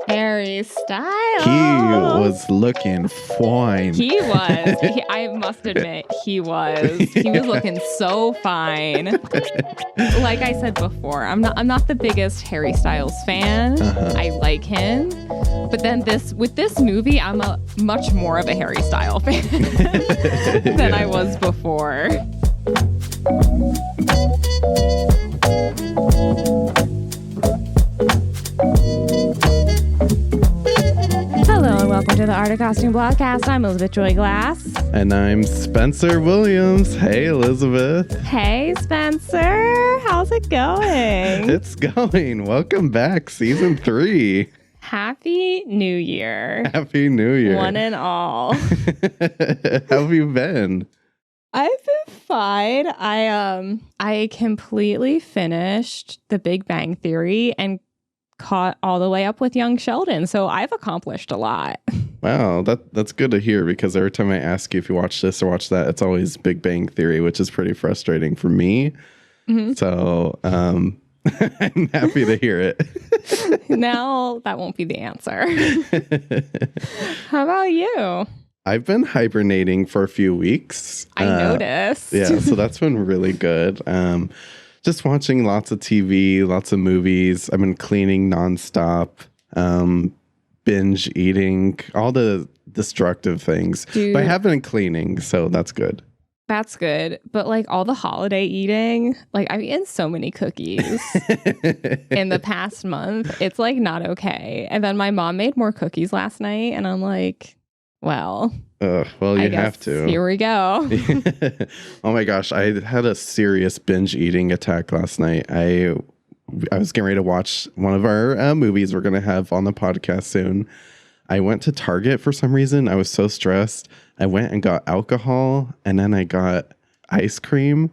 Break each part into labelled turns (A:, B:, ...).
A: Harry Styles.
B: He was looking fine.
A: He was. I must admit, he was. He was looking so fine. Like I said before, I'm not the biggest Harry Styles fan. I like him, but then with this movie, I'm a much more of a Harry Styles fan than I was before. Hello and welcome to the Art of Costume Blogcast. I'm Elizabeth Joy Glass.
B: And I'm Spencer Williams. Hey, Elizabeth.
A: Hey, Spencer. How's it going?
B: It's going. Welcome back, season 3.
A: Happy New Year.
B: Happy New Year.
A: One and all.
B: How have you been?
A: I've been fine. I completely finished The Big Bang Theory and caught all the way up with Young Sheldon. So I've accomplished a lot.
B: Wow, that's good to hear, because every time I ask you if you watch this or watch that, it's always Big Bang Theory, which is pretty frustrating for me. Mm-hmm. So I'm happy to hear it.
A: Now that won't be the answer. How about you?
B: I've been hibernating for a few weeks.
A: I noticed.
B: Yeah, so that's been really good. Just watching lots of TV, lots of movies. I've been cleaning nonstop, binge eating, all the destructive things.
A: Dude,
B: but I have been cleaning, so that's good.
A: That's good. But like all the holiday eating, like I've eaten so many cookies in the past month. It's like not okay. And then my mom made more cookies last night, and I'm like, well,
B: you have to.
A: Here we go.
B: Oh my gosh, I had a serious binge eating attack last night. I was getting ready to watch one of our movies we're going to have on the podcast soon. I went to Target for some reason. I was so stressed. I went and got alcohol, and then I got ice cream,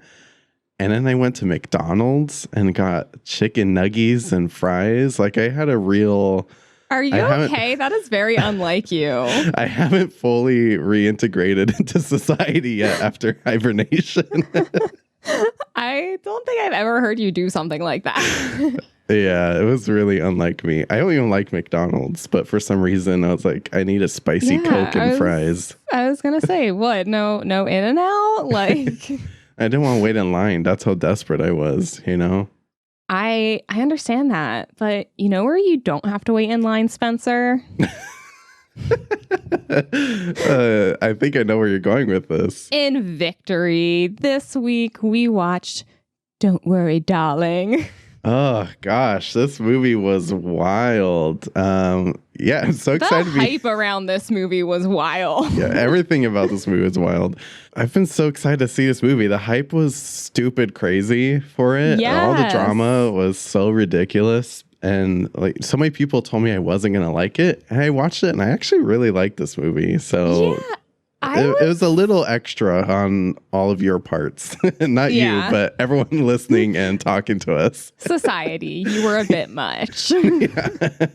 B: and then I went to McDonald's and got chicken nuggies and fries. Like, I had a real...
A: Are you okay? That is very unlike you.
B: I haven't fully reintegrated into society yet after hibernation.
A: I don't think I've ever heard you do something like that.
B: Yeah, it was really unlike me. I don't even like McDonald's, but for some reason I was like, I need a spicy Coke and fries.
A: I was going to say, what? No In-N-Out? Like,
B: I didn't want to wait in line. That's how desperate I was, you know?
A: I understand that, but you know where you don't have to wait in line, Spencer?
B: I think I know where you're going with this.
A: In Victory. This week we watched Don't Worry, Darling.
B: Oh gosh, this movie was wild. Yeah, I'm so excited.
A: The hype around this movie was wild.
B: Yeah, everything about this movie was wild. I've been so excited to see this movie. The hype was stupid crazy for it.
A: Yes.
B: All the drama was so ridiculous. And like, so many people told me I wasn't going to like it. And I watched it and I actually really liked this movie. So it was a little extra on all of your parts. Not you, but everyone listening and talking to us.
A: Society, you were a bit much. Because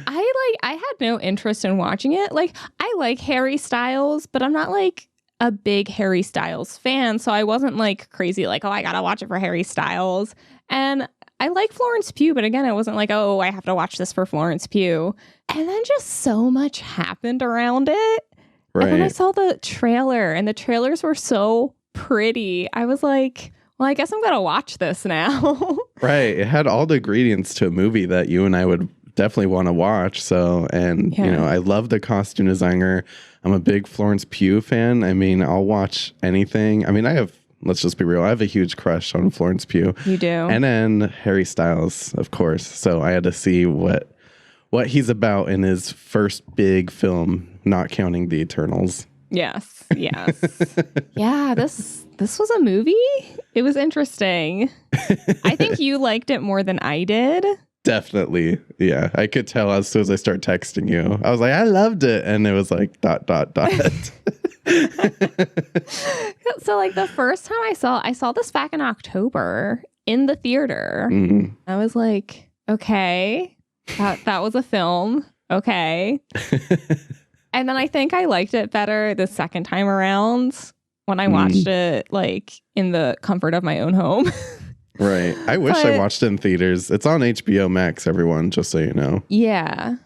A: I had no interest in watching it. Like, I like Harry Styles, but I'm not like a big Harry Styles fan. So I wasn't like crazy, like, oh, I gotta watch it for Harry Styles. And I like Florence Pugh, but again, I wasn't like, oh, I have to watch this for Florence Pugh. And then just so much happened around it. Right. And then I saw the trailer, and the trailers were so pretty. I was like, well, I guess I'm going to watch this now.
B: Right. It had all the ingredients to a movie that you and I would definitely want to watch. So, and, you know, I love the costume designer. I'm a big Florence Pugh fan. I mean, I'll watch anything. I mean, let's just be real, I have a huge crush on Florence Pugh.
A: You do? And
B: then Harry Styles, of course. So I had to see what he's about in his first big film, not counting The Eternals.
A: Yes. Yeah, this was a movie. It was interesting. I think you liked it more than I did.
B: Definitely. Yeah. I could tell as soon as I start texting you. I was like, I loved it. And it was like ...
A: So like the first time I saw this back in October in the theater.
B: Mm-hmm.
A: I was like, okay, that was a film. Okay. And then I think I liked it better the second time around. when I watched it like in the comfort of my own home.
B: Right. I wish I watched it in theaters. It's on HBO Max, everyone, just so you know.
A: Yeah.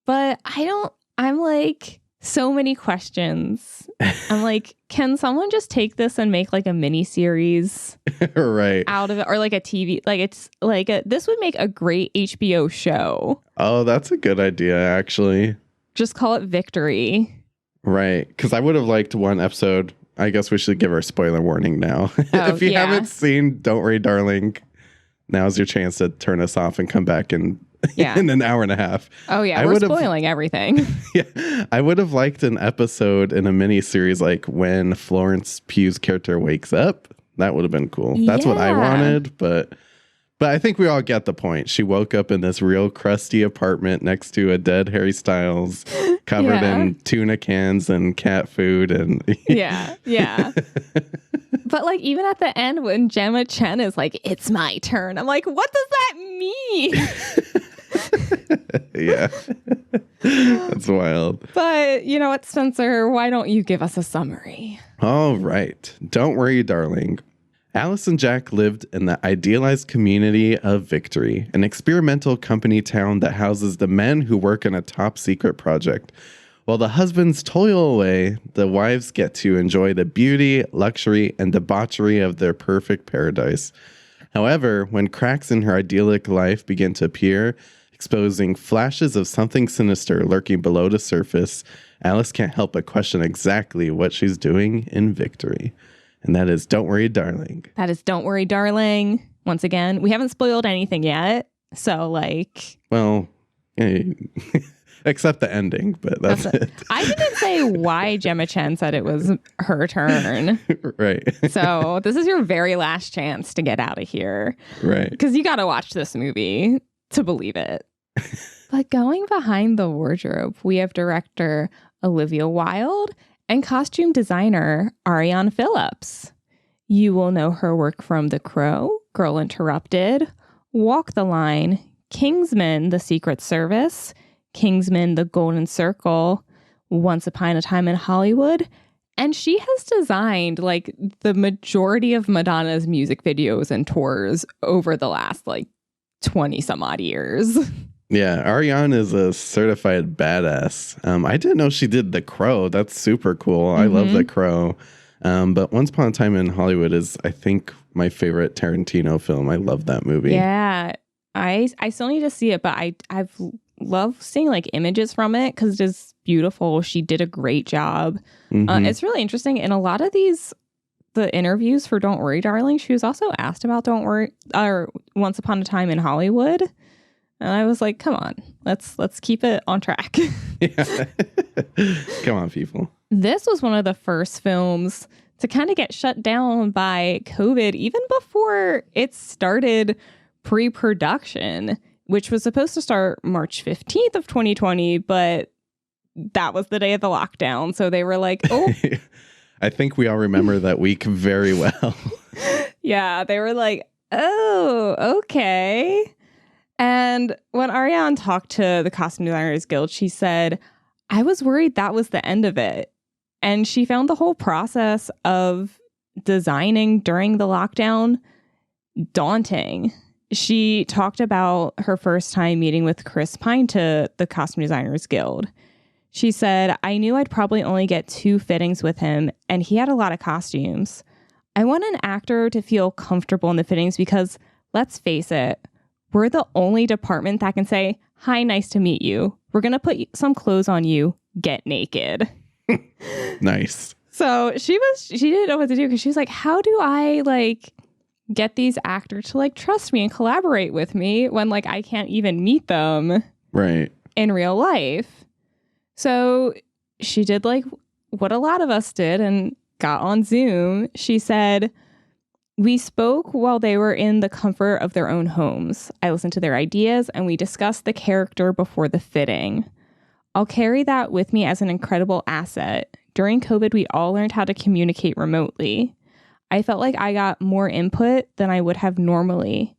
A: But I'm like, so many questions. I'm like, can someone just take this and make like a mini series
B: right
A: out of it, or like a TV? Like it's like this would make a great HBO show.
B: Oh, that's a good idea, actually.
A: Just call it Victory.
B: Right. Because I would have liked one episode. I guess we should give our spoiler warning now. If you haven't seen Don't Worry, Darling, now's your chance to turn us off and come back in an hour and a half.
A: Oh, yeah. We're spoiling everything.
B: Yeah. I would have liked an episode in a mini series like when Florence Pugh's character wakes up. That would have been cool. That's what I wanted. But I think we all get the point. She woke up in this real crusty apartment next to a dead Harry Styles covered in tuna cans and cat food. And
A: yeah. But like even at the end when Gemma Chen is like, it's my turn. I'm like, what does that mean?
B: Yeah. That's wild.
A: But you know what, Spencer? Why don't you give us a summary?
B: All right. Don't Worry, Darling. Alice and Jack lived in the idealized community of Victory, an experimental company town that houses the men who work on a top secret project. While the husbands toil away, the wives get to enjoy the beauty, luxury, and debauchery of their perfect paradise. However, when cracks in her idyllic life begin to appear, exposing flashes of something sinister lurking below the surface, Alice can't help but question exactly what she's doing in Victory. And that is Don't Worry, Darling.
A: That is Don't Worry, Darling. Once again, we haven't spoiled anything yet. So, like...
B: Well, except the ending, but that's it.
A: I didn't say why Gemma Chen said it was her turn.
B: Right.
A: So, this is your very last chance to get out of here.
B: Right.
A: Because you got to watch this movie to believe it. But going behind the wardrobe, we have director Olivia Wilde and costume designer Arianne Phillips. You will know her work from The Crow, Girl Interrupted, Walk the Line, Kingsman: The Secret Service, Kingsman: The Golden Circle, Once Upon a Time in Hollywood, and she has designed like the majority of Madonna's music videos and tours over the last like 20 some odd years.
B: Yeah, Ariane is a certified badass. I didn't know she did The Crow. That's super cool. I love The Crow. But Once Upon a Time in Hollywood is, I think, my favorite Tarantino film. I love that movie.
A: Yeah, I still need to see it, but I've loved seeing like images from it because it is beautiful. She did a great job. It's really interesting. In a lot of the interviews for Don't Worry, Darling, she was also asked about Don't Worry or Once Upon a Time in Hollywood. And I was like, come on, let's keep it on track.
B: Yeah. Come on, people.
A: This was one of the first films to kind of get shut down by COVID, even before it started pre-production, which was supposed to start March 15th of 2020, but that was the day of the lockdown. So they were like, oh.
B: I think we all remember that week very well.
A: Yeah, they were like, oh, okay. And when Ariane talked to the Costume Designers Guild, she said, I was worried that was the end of it. And she found the whole process of designing during the lockdown daunting. She talked about her first time meeting with Chris Pine to the Costume Designers Guild. She said, I knew I'd probably only get 2 fittings with him, and he had a lot of costumes. I want an actor to feel comfortable in the fittings because, let's face it, we're the only department that can say, hi, nice to meet you. We're going to put some clothes on you. Get naked.
B: Nice.
A: So she didn't know what to do because she was like, how do I like get these actors to like trust me and collaborate with me when like I can't even meet them
B: right
A: in real life? So she did like what a lot of us did and got on Zoom. She said, we spoke while they were in the comfort of their own homes. I listened to their ideas and we discussed the character before the fitting. I'll carry that with me as an incredible asset. During COVID, we all learned how to communicate remotely. I felt like I got more input than I would have normally.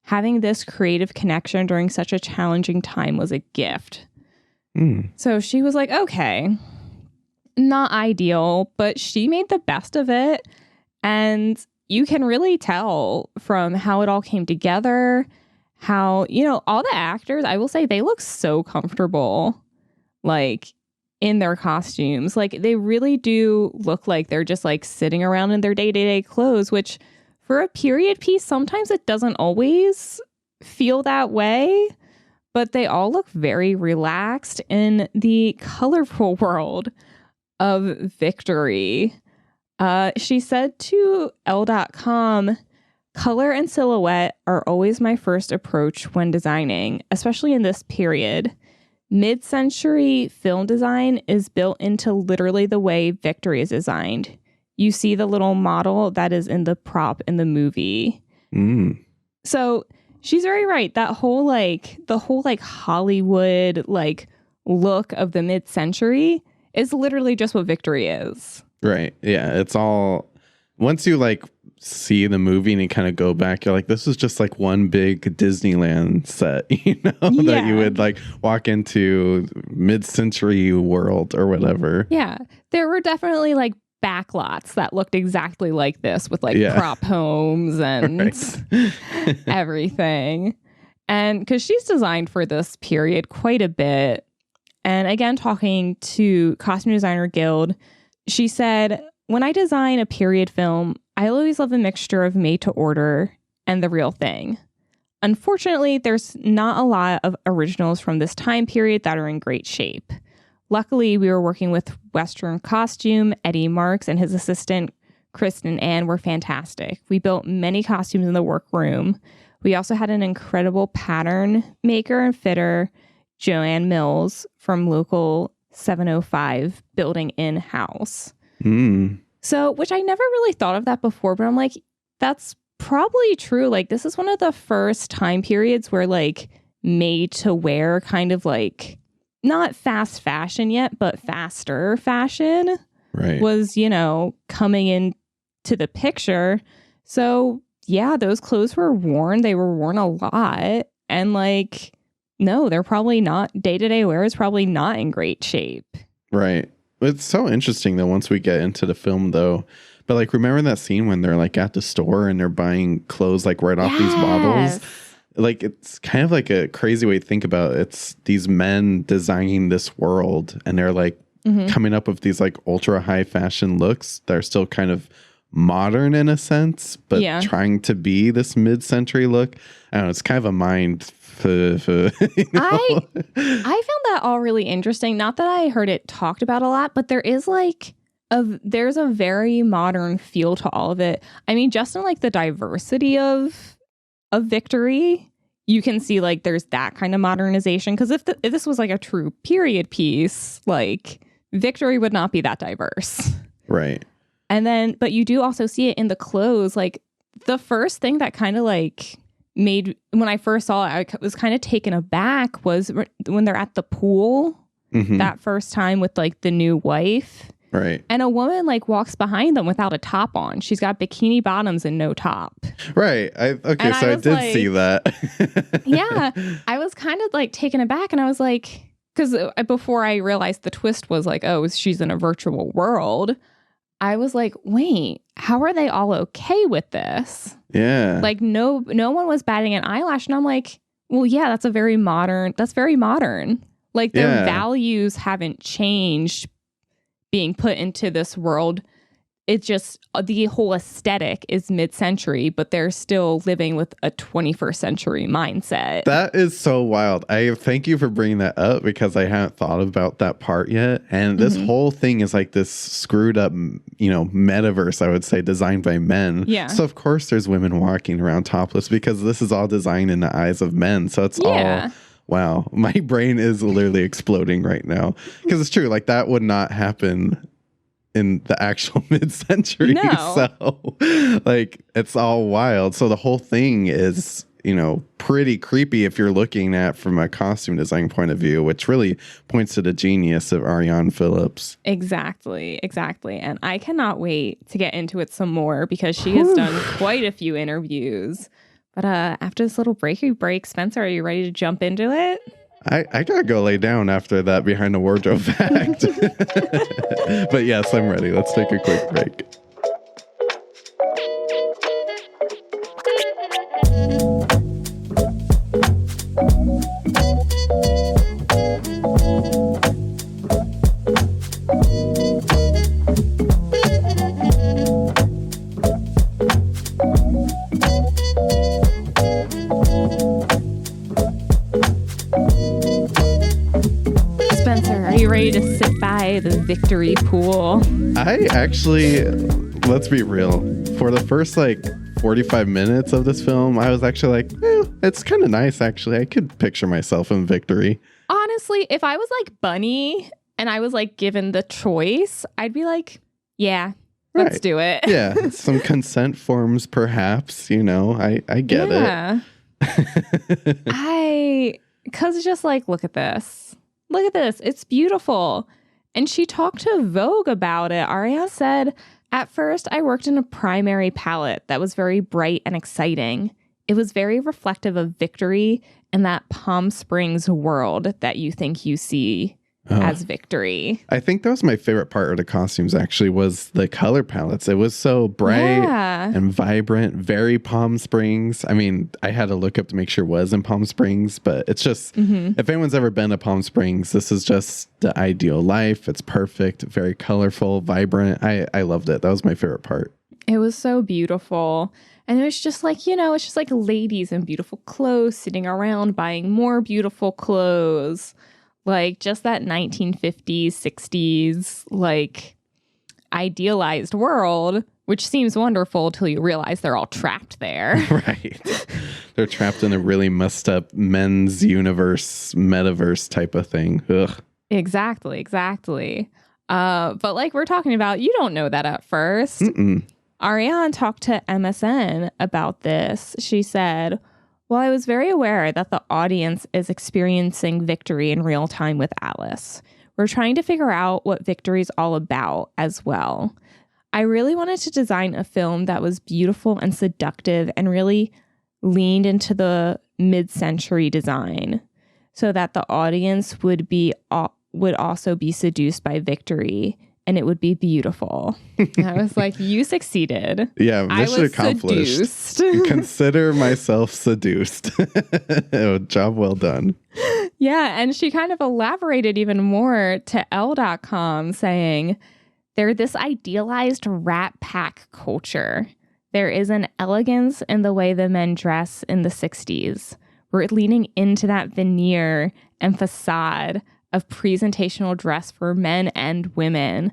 A: Having this creative connection during such a challenging time was a gift. So she was like, okay, not ideal, but she made the best of it. And you can really tell from how it all came together, how, all the actors, I will say they look so comfortable, like in their costumes. Like they really do look like they're just like sitting around in their day-to-day clothes, which for a period piece, sometimes it doesn't always feel that way, but they all look very relaxed in the colorful world of Victory. She said to Elle.com, color and silhouette are always my first approach when designing, especially in this period. Mid-century film design is built into literally the way Victory is designed. You see the little model that is in the prop in the movie. So she's very right. The whole Hollywood look of the mid-century is literally just what Victory is. Right.
B: Yeah. It's all, once you see the movie and you kind of go back, you're like, this is just like one big Disneyland set, that you would walk into mid-century world or whatever.
A: Yeah. There were definitely backlots that looked exactly like this with prop homes and everything. And because she's designed for this period quite a bit. And again, talking to Costume Designer Guild, she said, when I design a period film, I always love a mixture of made to order and the real thing. Unfortunately, there's not a lot of originals from this time period that are in great shape. Luckily, we were working with Western Costume. Eddie Marks and his assistant, Kristen Ann, were fantastic. We built many costumes in the workroom. We also had an incredible pattern maker and fitter, Joanne Mills, from local 705 building in-house. So, which I never really thought of that before, but I'm like, that's probably true. This is one of the first time periods where made to wear kind of not fast fashion yet, but faster fashion was, coming into the picture. So yeah, those clothes were worn. They were worn a lot. And no, they're probably not, day-to-day wear is probably not in great shape.
B: Right. It's so interesting though, once we get into the film though. But remember that scene when they're at the store and they're buying clothes right off these models? It's kind of a crazy way to think about it. It's these men designing this world and they're coming up with these ultra high fashion looks that are still kind of modern in a sense, but trying to be this mid-century look. I don't know, it's kind of a mind I
A: found that all really interesting. Not that I heard it talked about a lot, but there is there's a very modern feel to all of it. I mean, just in the diversity of Victory, you can see there's that kind of modernization. Because if this was a true period piece, Victory would not be that diverse.
B: Right.
A: And then, but you do also see it in the clothes. The first thing that kind of made, when I first saw it, I was kind of taken aback was when they're at the pool that first time with the new wife.
B: Right.
A: And a woman walks behind them without a top on. She's got bikini bottoms and no top.
B: Right. I did see that.
A: Yeah. I was kind of taken aback and I was because before I realized the twist was oh, she's in a virtual world. I was wait, how are they all okay with this?
B: Yeah.
A: No one was batting an eyelash. And I'm well, yeah, that's very modern. Their values haven't changed being put into this world. It's just the whole aesthetic is mid-century, but they're still living with a 21st century mindset.
B: That is so wild. I thank you for bringing that up because I haven't thought about that part yet. And this whole thing is this screwed up, metaverse, I would say, designed by men.
A: Yeah.
B: So of course there's women walking around topless because this is all designed in the eyes of men. So it's all, wow, my brain is literally exploding right now because it's true. That would not happen in the actual mid-century.
A: No.
B: So it's all wild. So the whole thing is, pretty creepy if you're looking at from a costume design point of view, which really points to the genius of Arianne Phillips.
A: Exactly. And I cannot wait to get into it some more because she has done quite a few interviews. But after this little break, Spencer, are you ready to jump into it?
B: I gotta go lay down after that behind the wardrobe fact. But yes, I'm ready. Let's take a quick break.
A: Are you ready to sit by the victory pool?
B: I actually, let's be real, for the first 45 minutes of this film, I was actually like, it's kind of nice actually. I could picture myself in victory.
A: Honestly, if I was Bunny and I was given the choice, I'd be like, yeah, let's do it.
B: Yeah, some consent forms perhaps, I get it.
A: Because it's just look at this. Look at this. It's beautiful. And she talked to Vogue about it. Arianne said, at first, I worked in a primary palette that was very bright and exciting. It was very reflective of victory and that Palm Springs world that you think you see as victory.
B: I think that was my favorite part of the costumes, actually, was the color palettes. It was so bright and vibrant, very Palm Springs. I mean, I had to look up to make sure it was in Palm Springs, but it's just, if anyone's ever been to Palm Springs, this is just the ideal life. It's perfect, very colorful, vibrant. I loved it. That was my favorite part.
A: It was so beautiful. And it was just it's just ladies in beautiful clothes sitting around buying more beautiful clothes. Just that 1950s, 60s, idealized world, which seems wonderful till you realize they're all trapped there.
B: Right. They're trapped in a really messed up men's universe, metaverse type of thing. Ugh.
A: Exactly. But we're talking about, you don't know that at first. Arianne talked to MSN about this. She said, well, I was very aware that the audience is experiencing victory in real time with Alice. We're trying to figure out what victory is all about as well. I really wanted to design a film that was beautiful and seductive and really leaned into the mid-century design so that the audience would also be seduced by victory. And it would be beautiful. And I was like, you succeeded.
B: Yeah, mission accomplished.
A: Seduced.
B: Consider myself seduced. Job well done.
A: Yeah, and she kind of elaborated even more to Elle.com, saying, they're this idealized rat pack culture. There is an elegance in the way the men dress in the 60s. We're leaning into that veneer and facade of presentational dress for men and women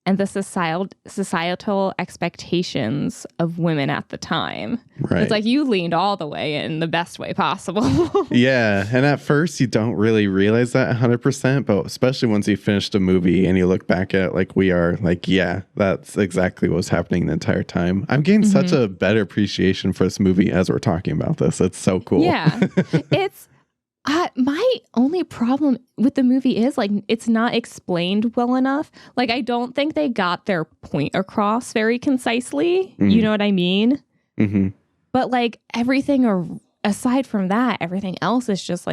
A: and the societal expectations of women at the time.
B: Right.
A: It's you leaned all the way in the best way possible.
B: Yeah. And at first you don't really realize that 100%, but especially once you finish the movie and you look back at it we are, yeah, that's exactly what was happening the entire time. I'm getting such a better appreciation for this movie as we're talking about this. It's so cool.
A: Yeah. It's my only problem with the movie is it's not explained well enough. I don't think they got their point across very concisely. You know what I mean? But everything aside from that, everything else is just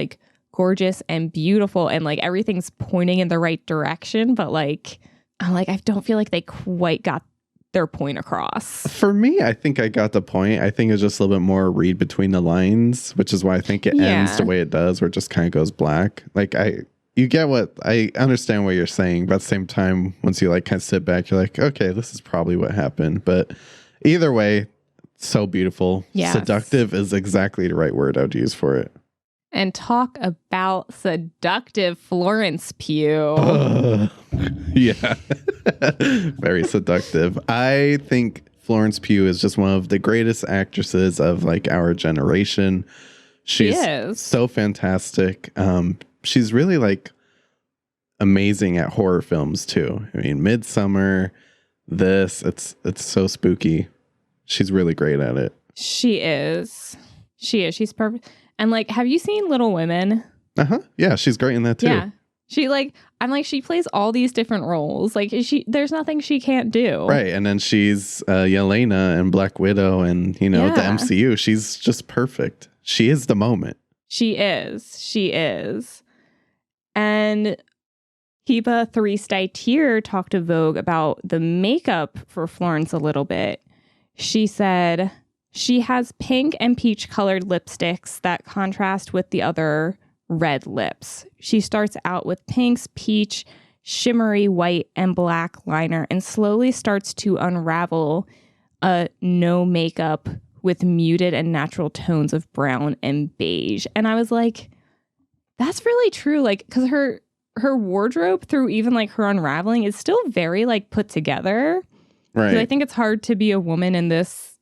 A: gorgeous and beautiful and everything's pointing in the right direction. But I don't feel like they quite got their point across.
B: For me, I think I got the point. I think it's just a little bit more read between the lines, which is why I think it ends the way it does, where it just kind of goes black. You get what I understand what you're saying, but at the same time, once you kind of sit back, you're like, okay, this is probably what happened. But either way, so beautiful. Yes. Seductive is exactly the right word I would use for it.
A: And talk about seductive Florence Pugh.
B: Yeah. Very seductive. I think Florence Pugh is just one of the greatest actresses of our generation. She's so fantastic. She's really amazing at horror films too. I mean, Midsummer, it's so spooky. She's really great at it.
A: She is. She's perfect. And have you seen Little Women?
B: Yeah, she's great in that too. Yeah.
A: She plays all these different roles. There's nothing she can't do.
B: Right. And then she's Yelena and Black Widow and, the MCU. She's just perfect. She is the moment.
A: She is. And Hiba Therese talked to Vogue about the makeup for Florence a little bit. She said she has pink and peach colored lipsticks that contrast with the other red lips. She starts out with pinks, peach, shimmery white, and black liner and slowly starts to unravel a no makeup with muted and natural tones of brown and beige. And I was like, that's really true. Like, because her wardrobe through even like her unraveling is still very like put together.
B: Right.
A: Because I think it's hard to be a woman in this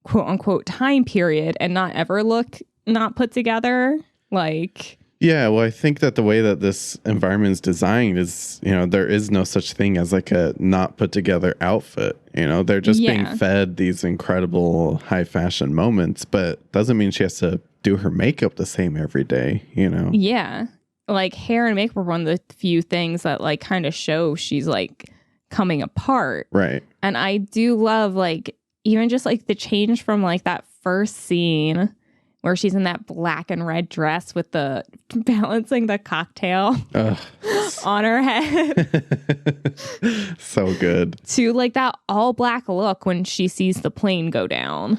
A: quote unquote time period and not ever look not put together. Like,
B: yeah, well, I think that the way that this environment is designed is, there is no such thing as like a not put together outfit. They're just being fed these incredible high fashion moments, but doesn't mean she has to do her makeup the same every day,
A: Yeah. Like hair and makeup are one of the few things that like kind of show she's like coming apart.
B: Right.
A: And I do love like even just like the change from like that first scene where she's in that black and red dress with the balancing the cocktail on her head.
B: So good.
A: To like that all black look when she sees the plane go down.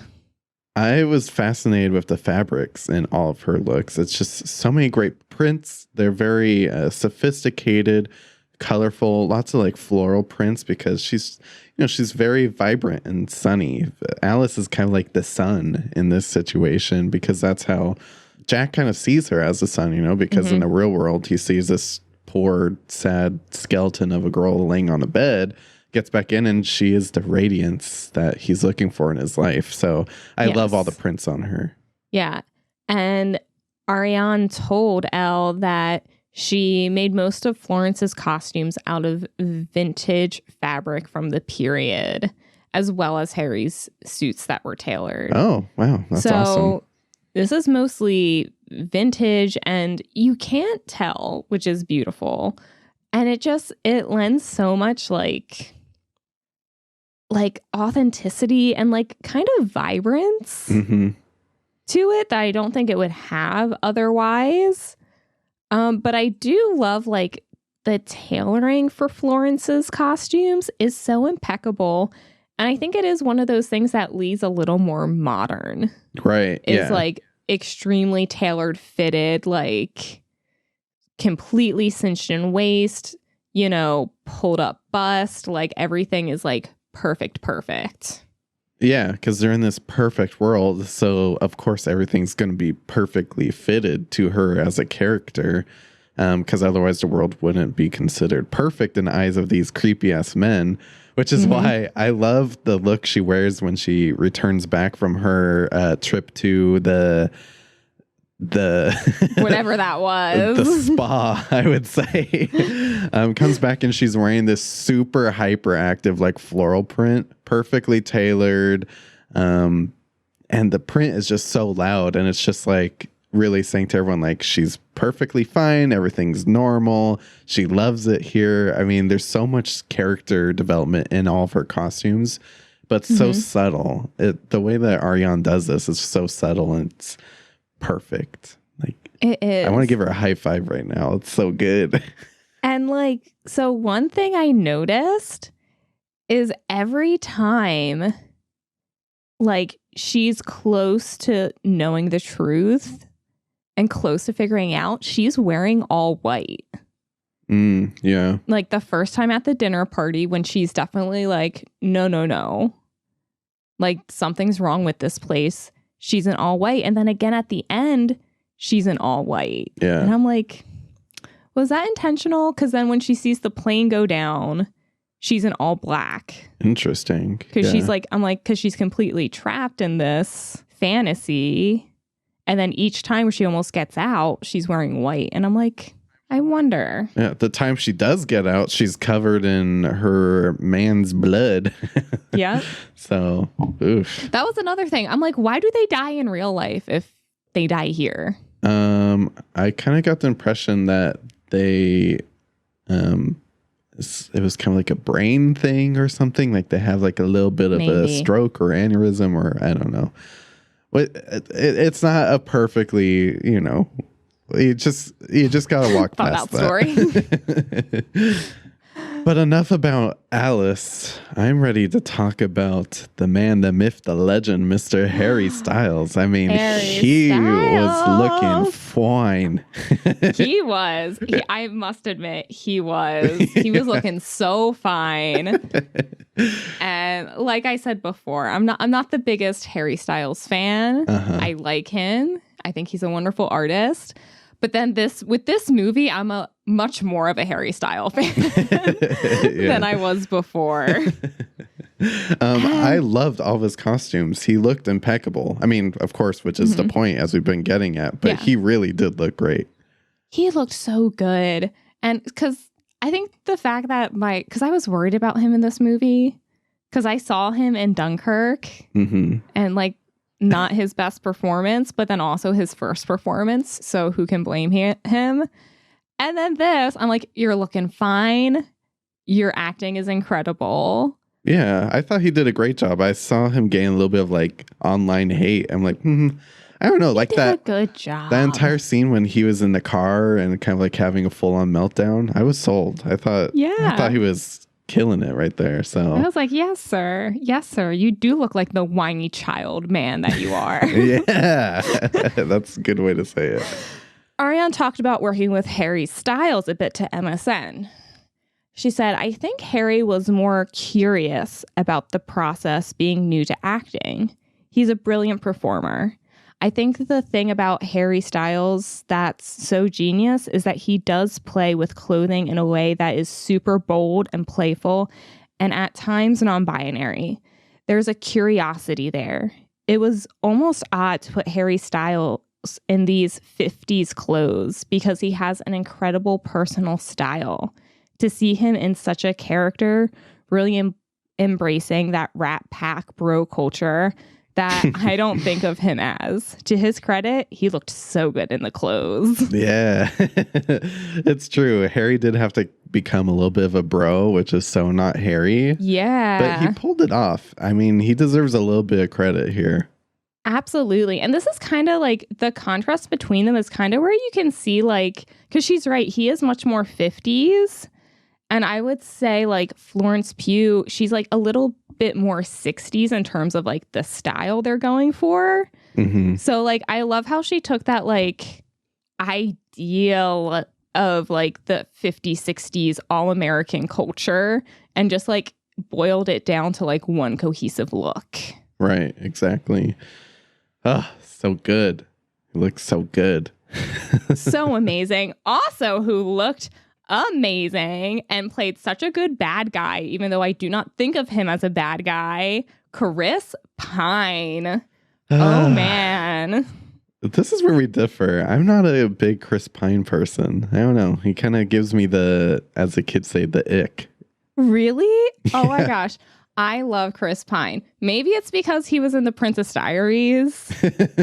B: I was fascinated with the fabrics in all of her looks. It's just so many great prints. They're very sophisticated, colorful, lots of like floral prints because she's very vibrant and sunny. Alice is kind of like the sun in this situation because that's how Jack kind of sees her, as the sun, because in the real world, he sees this poor, sad skeleton of a girl laying on a bed, gets back in, and she is the radiance that he's looking for in his life. So I love all the prints on her.
A: Yeah. And Arianne told Elle that she made most of Florence's costumes out of vintage fabric from the period, as well as Harry's suits that were tailored.
B: Oh, wow. That's awesome.
A: This is mostly vintage, and you can't tell, which is beautiful. And it lends so much like authenticity and like kind of vibrance to it that I don't think it would have otherwise. But I do love like the tailoring for Florence's costumes is so impeccable. And I think it is one of those things that leads a little more modern.
B: Right.
A: It's like extremely tailored fitted, like completely cinched in waist, pulled up bust, like everything is like perfect.
B: Yeah, because they're in this perfect world. So, of course, everything's going to be perfectly fitted to her as a character. Because otherwise the world wouldn't be considered perfect in the eyes of these creepy-ass men. Which is why I love the look she wears when she returns back from her trip to the
A: whatever that was,
B: the spa, I would say. Comes back and she's wearing this super hyperactive like floral print, perfectly tailored, and the print is just so loud, and it's just like really saying to everyone like she's perfectly fine, everything's normal, she loves it here. I mean, there's so much character development in all of her costumes, but so subtle. The way that Arianne does this is so subtle, and it's perfect. Like,
A: it is.
B: I want to give her a high five right now. It's so good.
A: And like, so one thing I noticed is every time like she's close to knowing the truth and close to figuring out, she's wearing all white.
B: Yeah.
A: Like the first time at the dinner party when she's definitely like, no. Like something's wrong with this place. She's in all white. And then again at the end, she's in all white.
B: Yeah.
A: And I'm like, was that intentional? Because then when she sees the plane go down, she's in all black.
B: Interesting.
A: Because she's like, because she's completely trapped in this fantasy. And then each time she almost gets out, she's wearing white. And I'm like, I wonder.
B: Yeah, the time she does get out, she's covered in her man's blood.
A: Yeah.
B: So, oof.
A: That was another thing. I'm like, why do they die in real life if they die here?
B: I kind of got the impression that it was kind of like a brain thing or something. Like they have like a little bit of a stroke or aneurysm, or I don't know. But it's not a perfectly, You just gotta walk past that.
A: Story.
B: But enough about Alice. I'm ready to talk about the man, the myth, the legend, Mr. Harry Styles. I mean, he was looking fine.
A: He was. I must admit, he was. He was looking so fine. And like I said before, I'm not the biggest Harry Styles fan. I like him. I think he's a wonderful artist. But then with this movie, I'm a much more of a Harry Styles fan than I was before.
B: I loved all of his costumes. He looked impeccable. I mean, of course, which is the point as we've been getting at, but he really did look great.
A: He looked so good. And because I think the fact that because I was worried about him in this movie, because I saw him in Dunkirk and like, not his best performance, but then also his first performance. So who can blame him? And then this, I'm like, you're looking fine. Your acting is incredible.
B: Yeah, I thought he did a great job. I saw him gain a little bit of like online hate. I'm like, I don't know, like that.
A: Good job.
B: That entire scene when he was in the car and kind of like having a full on meltdown. I was sold. I thought he was killing it right there. So
A: I was like, yes, sir. You do look like the whiny child man that you are.
B: Yeah, that's a good way to say it.
A: Arianne talked about working with Harry Styles a bit to MSN. She said, I think Harry was more curious about the process being new to acting. He's a brilliant performer. I think the thing about Harry Styles that's so genius is that he does play with clothing in a way that is super bold and playful and at times non-binary. There's a curiosity there. It was almost odd to put Harry Styles in these 50s clothes because he has an incredible personal style. To see him in such a character, really embracing that Rat Pack bro culture that I don't think of him as. To his credit, he looked so good in the clothes.
B: Yeah, it's true. Harry did have to become a little bit of a bro, which is so not Harry.
A: Yeah.
B: But he pulled it off. I mean, he deserves a little bit of credit here.
A: Absolutely. And this is kind of like the contrast between them is kind of where you can see like, because she's right, he is much more 50s. And I would say like Florence Pugh, she's like a little bit more 60s in terms of like the style they're going for. So like I love how she took that like ideal of like the 50s, 60s all-American culture and just like boiled it down to like one cohesive look.
B: Right, exactly. Oh, so good. He looks so good.
A: So amazing. Also, who looked amazing and played such a good bad guy, even though I do not think of him as a bad guy, Chris Pine. Oh, man.
B: This is where we differ. I'm not a big Chris Pine person. I don't know. He kind of gives me the, as the kids say, the ick.
A: Really? Oh, my gosh. I love Chris Pine. Maybe it's because he was in the Princess Diaries.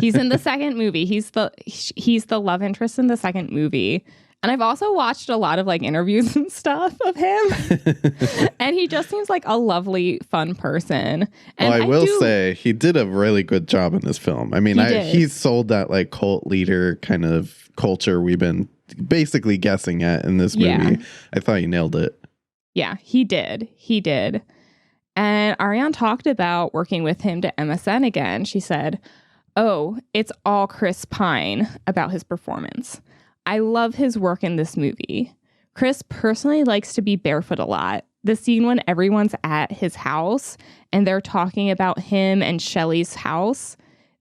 A: He's in the second movie. He's the love interest in the second movie. And I've also watched a lot of like interviews and stuff of him. And he just seems like a lovely, fun person. And
B: well, I will say he did a really good job in this film. I mean, he sold that like cult leader kind of culture we've been basically guessing at in this movie. Yeah. I thought he nailed it.
A: Yeah, he did. He did. And Arianne talked about working with him to MSN again. She said, "Oh, it's all Chris Pine about his performance. I love his work in this movie. Chris personally likes to be barefoot a lot. The scene when everyone's at his house and they're talking about him and Shelley's house,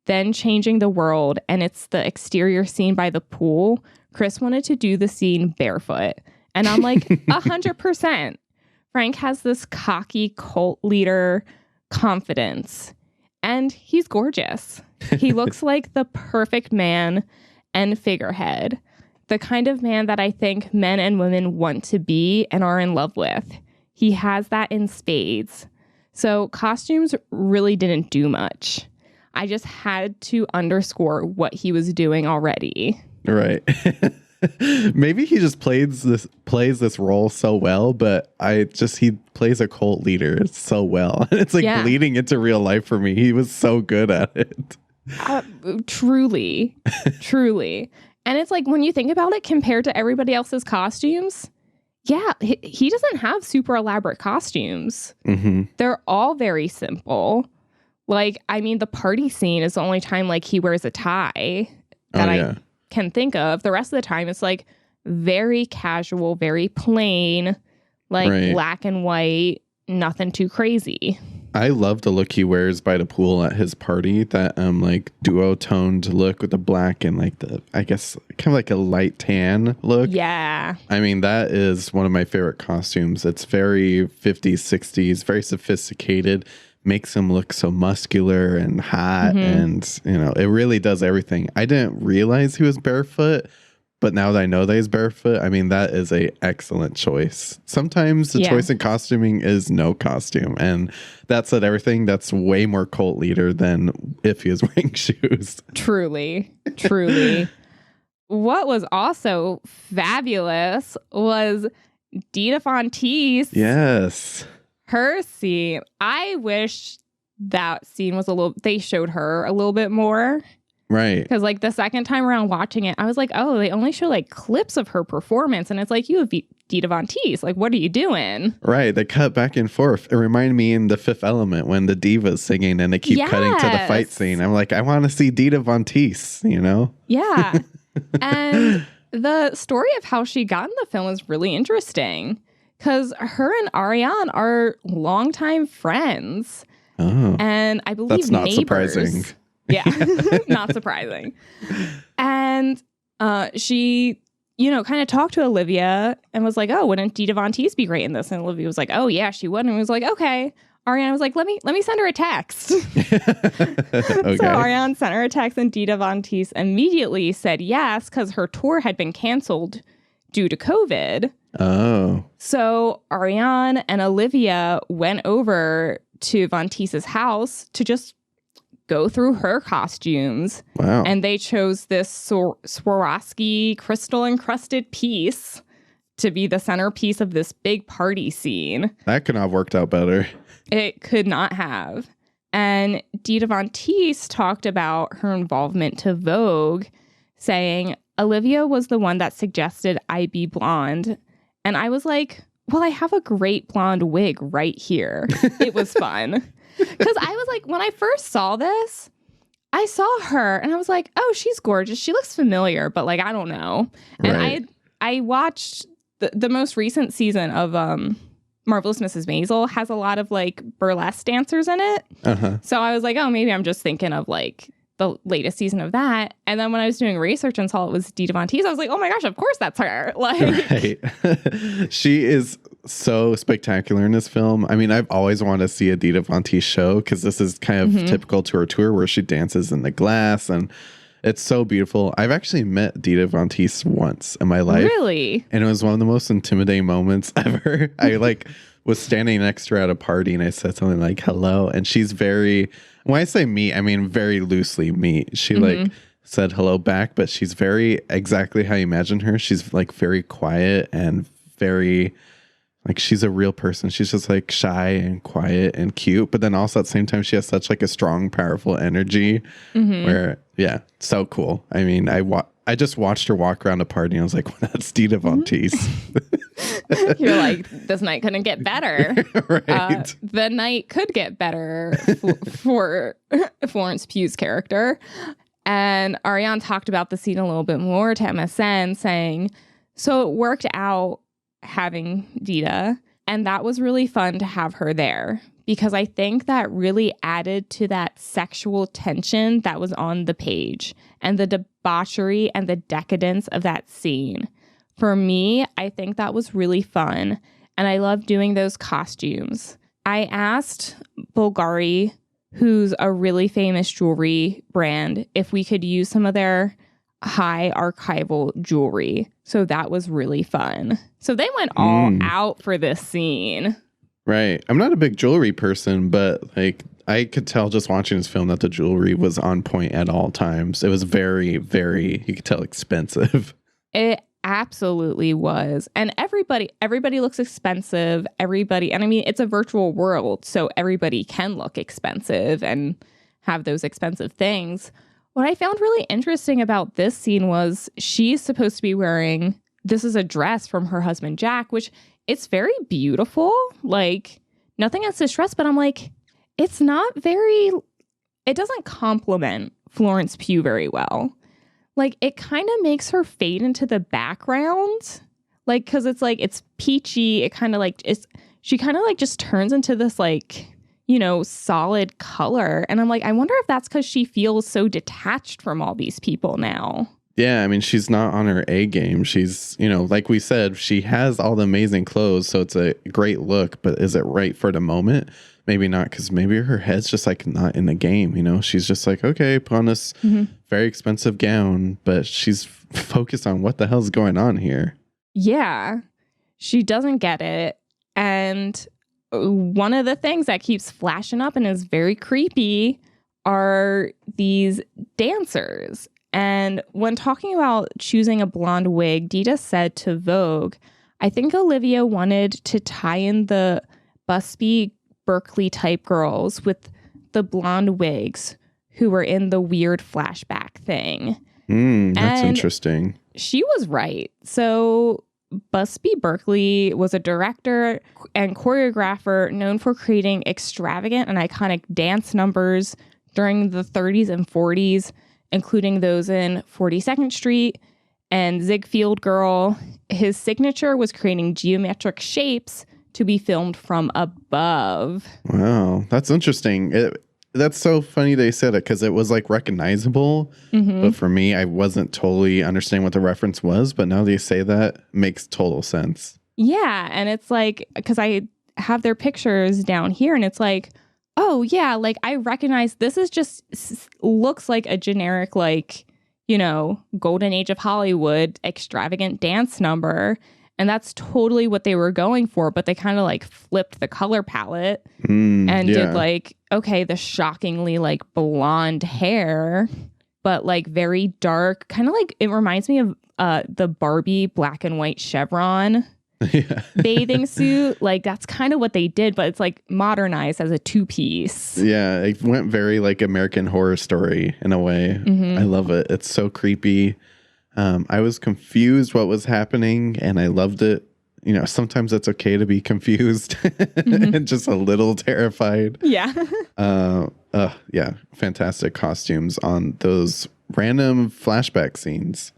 A: then changing the world, and it's the exterior scene by the pool. Chris wanted to do the scene barefoot." And I'm like, 100%. Frank has this cocky cult leader confidence, and he's gorgeous. He looks like the perfect man and figurehead. The kind of man that I think men and women want to be and are in love with. He has that in spades. So costumes really didn't do much. I just had to underscore what he was doing already.
B: Right. Maybe he just plays this role so well, but he plays a cult leader so well. It's like bleeding into real life for me. He was so good at it.
A: Truly. And it's like, when you think about it, compared to everybody else's costumes, yeah, he doesn't have super elaborate costumes.
B: Mm-hmm.
A: They're all very simple. Like, I mean, the party scene is the only time like he wears a tie that I can think of. The rest of the time, it's like very casual, very plain, like black and white, nothing too crazy.
B: I love the look he wears by the pool at his party. That like duo-toned look with the black and like the, I guess, kind of like a light tan look.
A: Yeah.
B: I mean, that is one of my favorite costumes. It's very 50s, 60s, very sophisticated. Makes him look so muscular and hot. And, you know, it really does everything. I didn't realize he was barefoot. But now that I know that he's barefoot, I mean, that is a excellent choice. Sometimes the choice in costuming is no costume. And that said everything. That's way more cult leader than if he was wearing shoes.
A: Truly. What was also fabulous was Dita Von Teese.
B: Yes.
A: Her scene. I wish that scene was they showed her a little bit more.
B: Right.
A: Because like the second time around watching it, I was like, oh, they only show like clips of her performance. And it's like, you have Dita Von Teese. Like, what are you doing?
B: Right. They cut back and forth. It reminded me in The Fifth Element when the diva's singing and they keep cutting to the fight scene. I'm like, I want to see Dita Von Teese, you know?
A: Yeah. And the story of how she got in the film is really interesting because her and Arianne are longtime friends.
B: Oh.
A: And I believe
B: that's not
A: neighbors.
B: Surprising.
A: Yeah, not surprising. And she, you know, kind of talked to Olivia and was like, oh, wouldn't Dita Von Teese be great in this? And Olivia was like, oh, yeah, she would. And was like, okay. Arianne was like, let me send her a text.
B: Okay.
A: So Arianne sent her a text and Dita Von Teese immediately said yes because her tour had been canceled due to COVID.
B: Oh.
A: So Arianne and Olivia went over to Von Teese's house to just go through her costumes.
B: Wow.
A: And they chose this Swarovski crystal encrusted piece to be the centerpiece of this big party scene.
B: That could not have worked out better.
A: It could not have. And Dita Von Teese talked about her involvement to Vogue, saying, Olivia was the one that suggested I be blonde. And I was like, well, I have a great blonde wig right here. It was fun. Because I was like, when I first saw this, I saw her and I was like, oh, she's gorgeous. She looks familiar, but like, I don't know. And I watched the most recent season of Marvelous Mrs. Maisel has a lot of like burlesque dancers in it.
B: Uh-huh.
A: So I was like, oh, maybe I'm just thinking of like the latest season of that. And then when I was doing research and saw it was Dita Von Teese, I was like, oh my gosh, of course that's her. Like,
B: right. She is so spectacular in this film. I mean, I've always wanted to see a Dita Von Teese show because this is kind of typical to her tour where she dances in the glass and it's so beautiful. I've actually met Dita Von Teese once in my life.
A: Really?
B: And it was one of the most intimidating moments ever. I like was standing next to her at a party and I said something like, hello. And she's very, when I say me, I mean very loosely me. She like said hello back, but she's very exactly how you imagine her. She's like very quiet and very like she's a real person. She's just like shy and quiet and cute. But then also at the same time, she has such like a strong, powerful energy where, yeah, so cool. I mean, I just watched her walk around a party and I was like, well, that's Dita Von Teese.
A: You're like, this night couldn't get better.
B: Right.
A: The night could get better for Florence Pugh's character. And Arianne talked about the scene a little bit more to MSN, saying, so it worked out having Dita, and that was really fun to have her there because I think that really added to that sexual tension that was on the page and the debauchery and the decadence of that scene. For me, I think that was really fun, and I love doing those costumes. I asked Bulgari, who's a really famous jewelry brand, if we could use some of their high archival jewelry. So that was really fun. So they went all out for this scene.
B: Right. I'm not a big jewelry person, but like I could tell just watching this film that the jewelry was on point at all times. It was very, very, you could tell, expensive.
A: It absolutely was. And everybody looks expensive. Everybody, and I mean, it's a virtual world, so everybody can look expensive and have those expensive things. What I found really interesting about this scene was she's supposed to be wearing, this is a dress from her husband, Jack, which it's very beautiful. Like, nothing against this dress, but I'm like, it's not very, it doesn't complement Florence Pugh very well. Like, it kind of makes her fade into the background. Like, because it's like, it's peachy. It kind of like, she kind of like just turns into this like, you know, solid color. And I'm like, I wonder if that's because she feels so detached from all these people now.
B: Yeah, I mean, she's not on her A game. She's, you know, like we said, she has all the amazing clothes, so it's a great look, but is it right for the moment? Maybe not, because maybe her head's just like not in the game, you know? She's just like, okay, put on this very expensive gown, but she's focused on what the hell's going on here.
A: Yeah, she doesn't get it. And one of the things that keeps flashing up and is very creepy are these dancers. And when talking about choosing a blonde wig, Dita said to Vogue, I think Olivia wanted to tie in the Busby Berkeley type girls with the blonde wigs who were in the weird flashback thing.
B: That's
A: and
B: interesting.
A: She was right. So Busby Berkeley was a director and choreographer known for creating extravagant and iconic dance numbers during the 30s and 40s, including those in 42nd Street and Ziegfeld Girl. His signature was creating geometric shapes to be filmed from above.
B: Wow, that's interesting. That's so funny they said it, because it was like recognizable. But for me, I wasn't totally understanding what the reference was. But now they say that, makes total sense.
A: Yeah. And it's like, because I have their pictures down here and it's like, oh, yeah, like I recognize this is just looks like a generic, like, you know, golden age of Hollywood extravagant dance number. And that's totally what they were going for. But they kind of like flipped the color palette and did like, okay, the shockingly like blonde hair, but like very dark, kind of like it reminds me of the Barbie black and white chevron bathing suit. Like that's kind of what they did, but it's like modernized as a two-piece.
B: Yeah, it went very like American Horror Story in a way. I love it. It's so creepy. I was confused what was happening, and I loved it. You know, sometimes it's okay to be confused and just a little terrified.
A: Yeah.
B: Yeah, fantastic costumes on those random flashback scenes.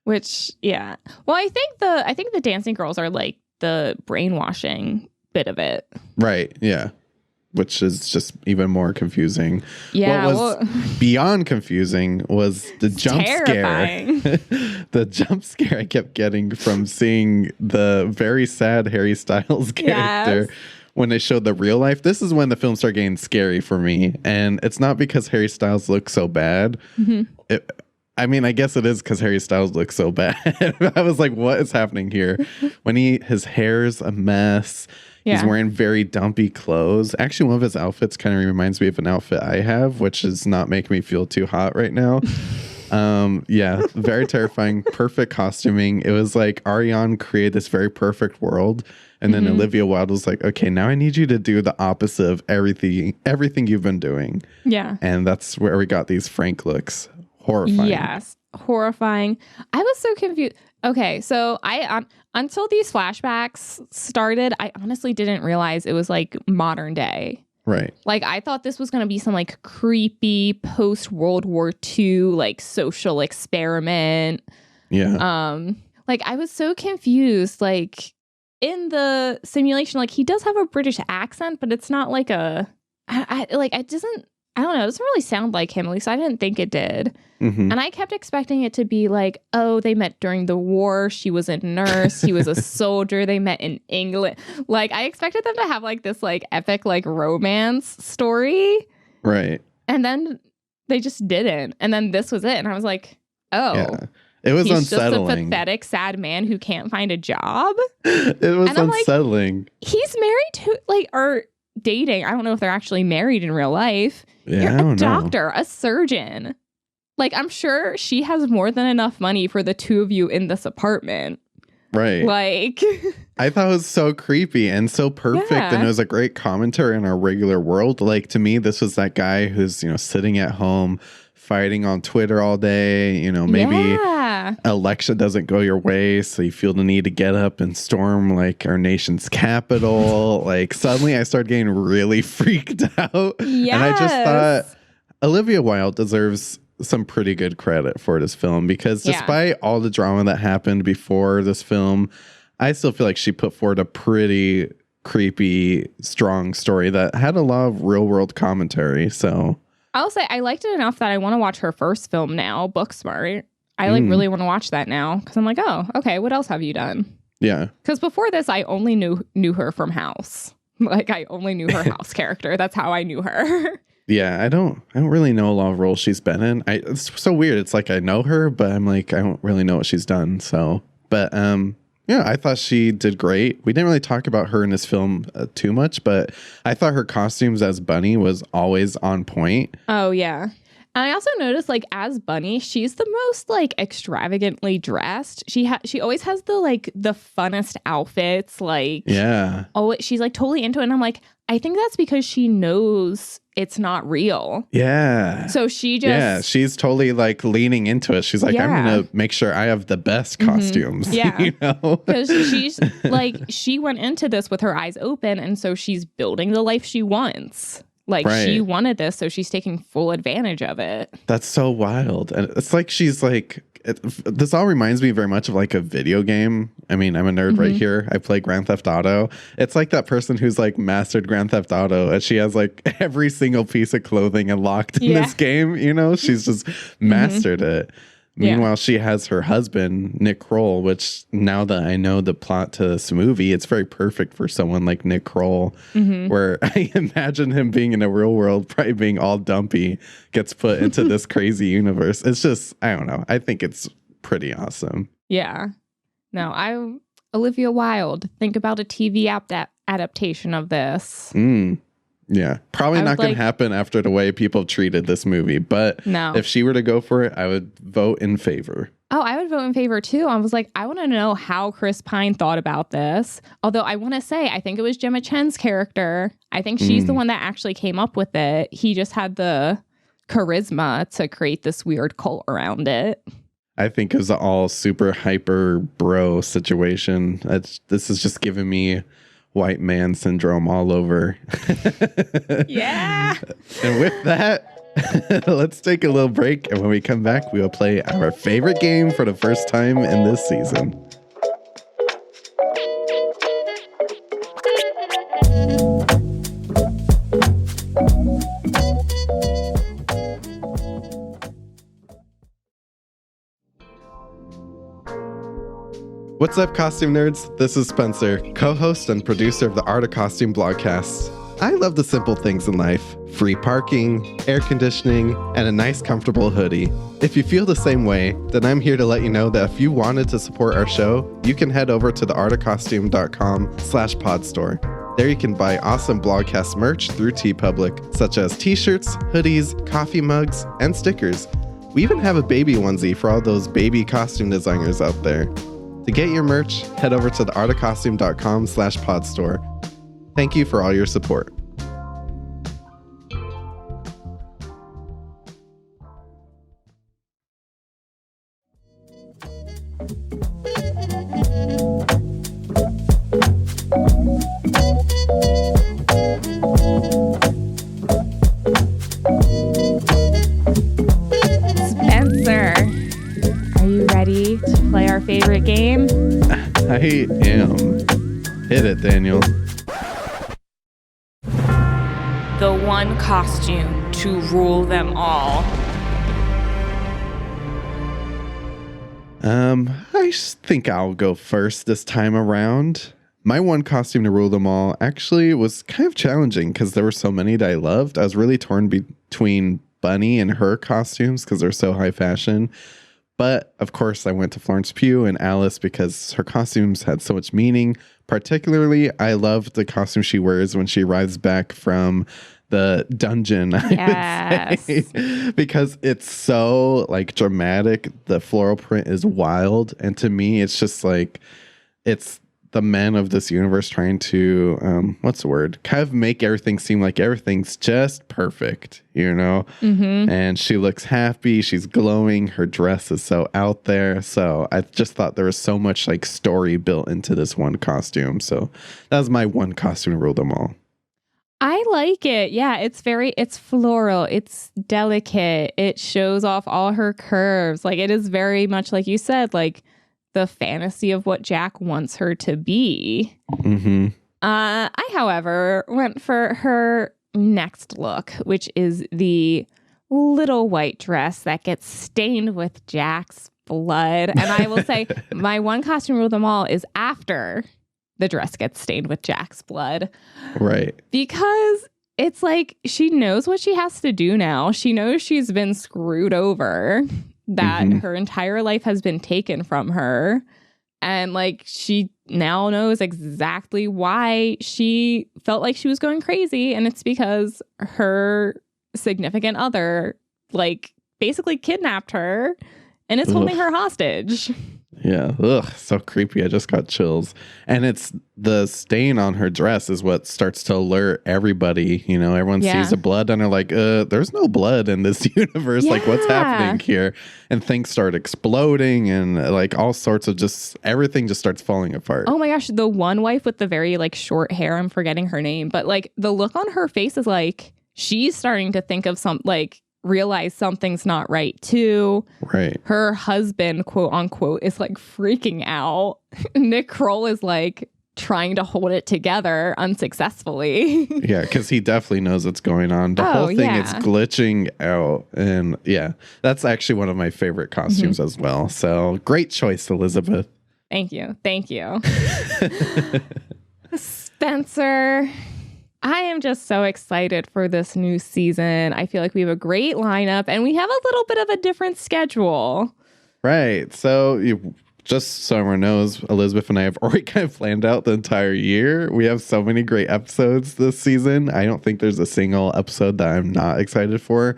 A: Which, yeah. Well, I think the dancing girls are like the brainwashing bit of it. Right.
B: Yeah. Which is just even more confusing.
A: Yeah.
B: What was beyond confusing was the jump
A: terrifying.
B: Scare. The jump scare I kept getting from seeing the very sad Harry Styles character when they showed the real life. This is when the film started getting scary for me. And it's not because Harry Styles looks so bad. I mean, I guess it is because Harry Styles looks so bad. I was like, what is happening here? When his hair's a mess. He's wearing very dumpy clothes. Actually, one of his outfits kind of reminds me of an outfit I have, which is not making me feel too hot right now. Very terrifying. Perfect costuming. It was like Arianne created this very perfect world. And then Olivia Wilde was like, okay, now I need you to do the opposite of everything you've been doing.
A: Yeah.
B: And that's where we got these Frank looks. Horrifying.
A: Yes. Horrifying. I was so confused. Okay, so I until these flashbacks started, I honestly didn't realize it was like modern day.
B: Right.
A: Like I thought this was going to be some like creepy post World War II like social experiment.
B: Yeah.
A: Like I was so confused. Like in the simulation, like he does have a British accent, but it's not like I don't know. It doesn't really sound like him. At least I didn't think it did. And I kept expecting it to be like, oh, they met during the war. She was a nurse. He was a soldier. They met in England. Like I expected them to have like this like epic like romance story.
B: Right.
A: And then they just didn't. And then this was it. And I was like, oh. Yeah.
B: It was
A: he's
B: unsettling.
A: Just a pathetic, sad man who can't find a job.
B: It was unsettling.
A: Like, he's married to like or dating. I don't know if they're actually married in real life.
B: Yeah,
A: You're a doctor, a surgeon. Like, I'm sure she has more than enough money for the two of you in this apartment.
B: Right.
A: Like,
B: I thought it was so creepy and so perfect. And it was a great commentary on our regular world. Like, to me, this was that guy who's, you know, sitting at home, fighting on Twitter all day. You know, maybe election doesn't go your way, so you feel the need to get up and storm like our nation's capital. Like suddenly I started getting really freaked out. And I just thought Olivia Wilde deserves some pretty good credit for this film, because despite all the drama that happened before this film, I still feel like she put forward a pretty creepy, strong story that had a lot of real world commentary. So
A: I'll say I liked it enough that I want to watch her first film now, Booksmart. I like really want to watch that now, because I'm like, oh, okay, what else have you done?
B: Yeah.
A: Because before this, I only knew her from House. Like, I only knew her House character. That's how I knew her.
B: Yeah, I don't really know a lot of roles she's been in. It's so weird. It's like I know her, but I'm like, I don't really know what she's done. So, but yeah, I thought she did great. We didn't really talk about her in this film too much, but I thought her costumes as Bunny was always on point.
A: Oh, yeah. And I also noticed, like, as Bunny, she's the most, like, extravagantly dressed. She always has the funnest outfits. Like, yeah. Oh, she's, like, totally into it. And I'm like, I think that's because she knows it's not real.
B: Yeah.
A: So she just...
B: Yeah, she's totally, like, leaning into it. She's like, I'm going to make sure I have the best costumes.
A: Yeah.
B: You know?
A: Because she's, like, she went into this with her eyes open, and so she's building the life she wants. Like, she wanted this, so she's taking full advantage of it.
B: That's so wild. And it's like she's like, this all reminds me very much of like a video game. I mean, I'm a nerd right here. I play Grand Theft Auto. It's like that person who's like mastered Grand Theft Auto, and she has like every single piece of clothing unlocked in this game. You know, she's just mastered it. Meanwhile, she has her husband, Nick Kroll, which now that I know the plot to this movie, it's very perfect for someone like Nick Kroll, where I imagine him being in a real world, probably being all dumpy, gets put into this crazy universe. It's just, I don't know. I think it's pretty awesome.
A: Yeah. No, Olivia Wilde, think about a TV adaptation of this.
B: Yeah, probably not going to happen after the way people treated this movie. But if she were to go for it, I would vote in favor.
A: Oh, I would vote in favor too. I was like, I want to know how Chris Pine thought about this. Although I want to say, I think it was Gemma Chen's character. I think she's the one that actually came up with it. He just had the charisma to create this weird cult around it.
B: I think it was an all super hyper bro situation. This is just giving me white man syndrome all over.
A: Yeah.
B: And with that, let's take a little break. And when we come back, we will play our favorite game for the first time in this season. What's up, costume nerds? This is Spencer, co-host and producer of the Art of Costume Blogcast. I love the simple things in life: free parking, air conditioning, and a nice comfortable hoodie. If you feel the same way, then I'm here to let you know that if you wanted to support our show, you can head over to theartofcostume.com/podstore. There you can buy awesome Blogcast merch through TeePublic, such as t-shirts, hoodies, coffee mugs, and stickers. We even have a baby onesie for all those baby costume designers out there. To get your merch, head over to theartofcostume.com/podstore. Thank you for all your support.
A: Spencer, are you ready to play our favorite game?
B: I am. Hit it, Daniel.
A: The one costume to rule them all.
B: I think I'll go first this time around. My one costume to rule them all actually was kind of challenging because there were so many that I loved. I was really torn between Bunny and her costumes because they're so high fashion. But of course, I went to Florence Pugh and Alice because her costumes had so much meaning. Particularly, I loved the costume she wears when she arrives back from the dungeon, I would say, because it's so like dramatic. The floral print is wild. And to me, it's just like, it's the men of this universe trying to what's the word? Kind of make everything seem like everything's just perfect, And she looks happy, she's glowing, her dress is so out there. So I just thought there was so much like story built into this one costume. So that was my one costume to rule them all.
A: I like it. Yeah, it's floral. It's delicate. It shows off all her curves. Like, it is very much, like you said, like the fantasy of what Jack wants her to be.
B: Mm-hmm.
A: I, however, went for her next look, which is the little white dress that gets stained with Jack's blood. And I will say my one costume rule them all is after the dress gets stained with Jack's blood.
B: Right.
A: Because it's like she knows what she has to do now. She knows she's been screwed over, that her entire life has been taken from her. And like she now knows exactly why she felt like she was going crazy. And it's because her significant other like basically kidnapped her and is holding her hostage.
B: Yeah. Ugh, so creepy. I just got chills. And it's the stain on her dress is what starts to alert everybody. Everyone sees the blood and they're like, there's no blood in this universe. Like, what's happening here? And things start exploding and like all sorts of everything just starts falling apart.
A: Oh my gosh. The one wife with the very like short hair, I'm forgetting her name, but like the look on her face is like she's starting to think of realize something's not right too.
B: Right.
A: Her husband, quote unquote, is like freaking out. Nick Kroll is like trying to hold it together unsuccessfully.
B: Yeah, because he definitely knows what's going on. The whole thing is glitching out. And yeah, that's actually one of my favorite costumes as well. So great choice, Elizabeth.
A: Thank you. Spencer, I am just so excited for this new season. I feel like we have a great lineup and we have a little bit of a different schedule.
B: Right. So just so everyone knows, Elizabeth and I have already kind of planned out the entire year. We have so many great episodes this season. I don't think there's a single episode that I'm not excited for.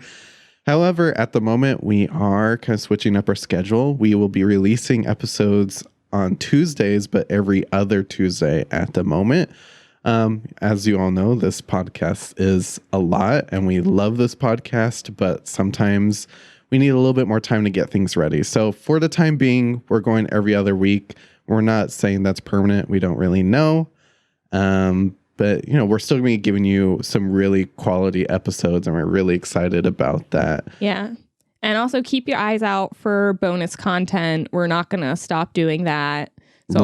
B: However, at the moment, we are kind of switching up our schedule. We will be releasing episodes on Tuesdays, but every other Tuesday at the moment. As you all know, this podcast is a lot and we love this podcast, but sometimes we need a little bit more time to get things ready. So for the time being, we're going every other week. We're not saying that's permanent. We don't really know. But we're still going to be giving you some really quality episodes and we're really excited about that.
A: Yeah. And also keep your eyes out for bonus content. We're not going to stop doing that. So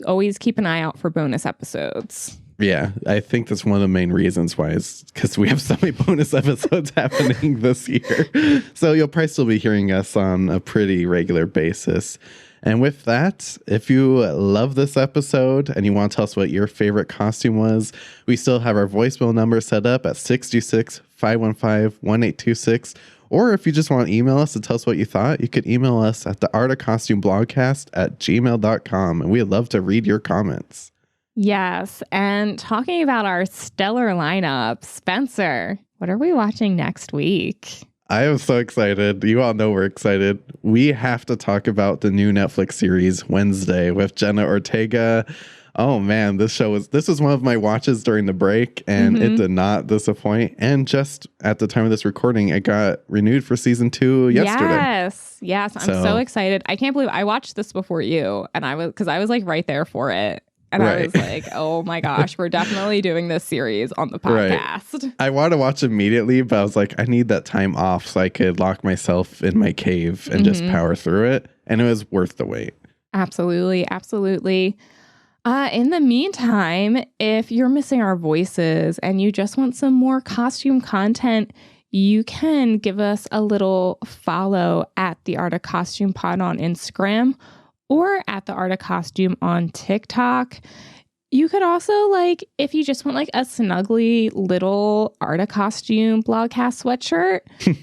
A: always keep an eye out for bonus episodes.
B: Yeah, I think that's one of the main reasons why is because we have so many bonus episodes happening this year. So you'll probably still be hearing us on a pretty regular basis. And with that, if you love this episode and you want to tell us what your favorite costume was, we still have our voicemail number set up at 626-515-1826. Or if you just want to email us and tell us what you thought, you could email us at the Art of Costume Blogcast at gmail.com. And we'd love to read your comments.
A: Yes. And talking about our stellar lineup, Spencer, what are we watching next week?
B: I am so excited. You all know we're excited. We have to talk about the new Netflix series Wednesday with Jenna Ortega. Oh man, this was one of my watches during the break and it did not disappoint. And just at the time of this recording, it got renewed for season 2 yesterday.
A: Yes. I'm so excited. I can't believe I watched this before you and I was like right there for it. And I was like, oh my gosh, we're definitely doing this series on the podcast.
B: Right. I want to watch immediately, but I was like, I need that time off so I could lock myself in my cave and just power through it. And it was worth the wait.
A: Absolutely. In the meantime, if you're missing our voices and you just want some more costume content, you can give us a little follow at the Art of Costume Pod on Instagram or at the Art of Costume on TikTok. You could also, if you just want a snuggly little Art of Costume Blogcast sweatshirt,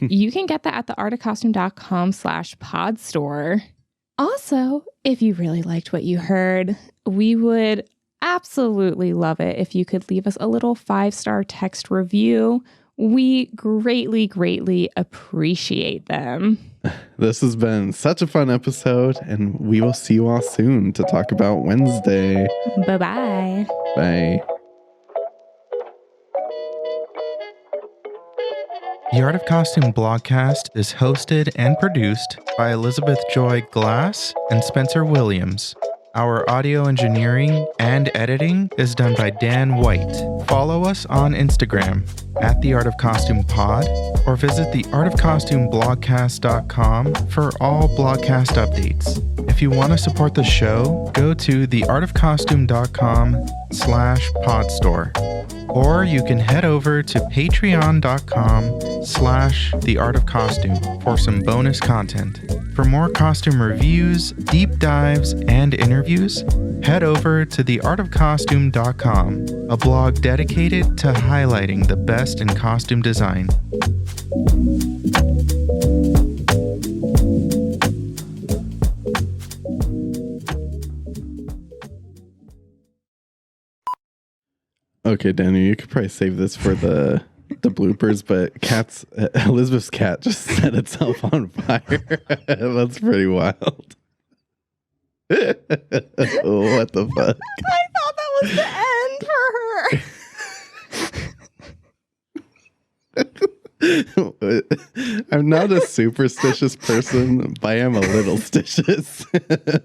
A: you can get that at the artofcostume.com/pod store. Also, if you really liked what you heard, we would absolutely love it if you could leave us a little 5-star text review. We greatly, greatly appreciate them.
B: This has been such a fun episode, and we will see you all soon to talk about Wednesday.
A: Bye-bye.
B: Bye.
C: The Art of Costume Blogcast is hosted and produced by Elizabeth Joy Glass and Spencer Williams. Our audio engineering and editing is done by Dan White. Follow us on Instagram at The Art of Costume Pod or visit theartofcostumeblogcast.com for all blogcast updates. If you want to support the show, go to theartofcostume.com/podstore. Or you can head over to patreon.com/theartofcostume for some bonus content. For more costume reviews, deep dives, and interviews, head over to theartofcostume.com, a blog dedicated to highlighting the best in costume design.
B: Okay, Daniel, you could probably save this for the bloopers, but Elizabeth's cat just set itself on fire. That's pretty wild. What the fuck?
A: I thought that was the end for her.
B: I'm not a superstitious person, but I am a little stitious.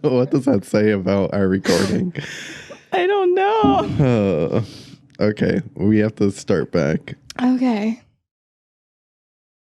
B: What does that say about our recording?
A: I don't know.
B: Okay, we have to start back.
A: Okay.